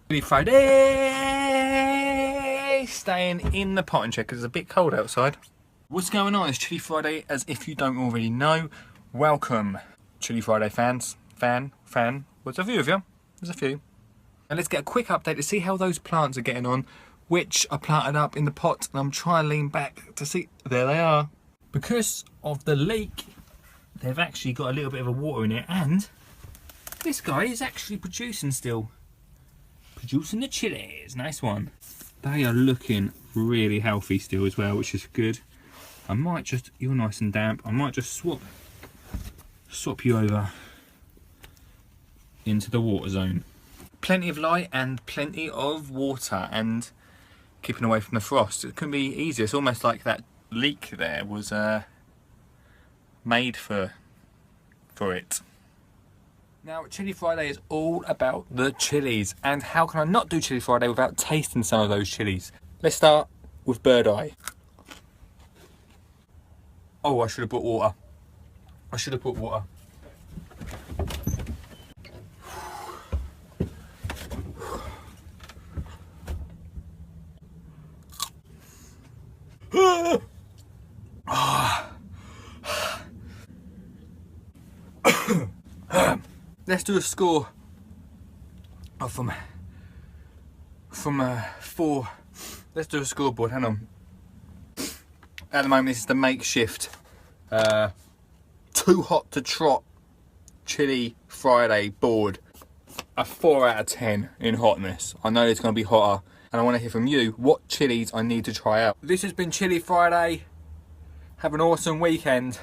Chilli Friday! Staying in the potting shed because it's a bit cold outside. What's going on? It's Chilli Friday, as if you don't already know. Welcome, Chilli Friday fans. Fan. Well, there's a few of you. There's a few. And let's get a quick update to see how those plants are getting on, which are planted up in the pot. And I'm trying to lean back to see. There they are. Because of the leak, they've actually got a little bit of a water in it, and this guy is actually producing still. Producing the chilies, nice one. They are looking really healthy still as well, which is good. I might just, you're nice and damp, I might just swap you over into the water zone. Plenty of light and plenty of water, and keeping away from the frost. It can be easier. It's almost like that leak there was made for it. Now, Chilli Friday is all about the chilies, and how can I not do Chilli Friday without tasting some of those chilies? Let's start with Bird Eye. Oh, I should have put water. Let's do a score of from 4. Let's do a scoreboard. Hang on. At the moment, this is the makeshift too hot to trot Chilli Friday board. A 4 out of 10 in hotness. I know it's going to be hotter, and I want to hear from you what chilies I need to try out. This has been Chilli Friday. Have an awesome weekend.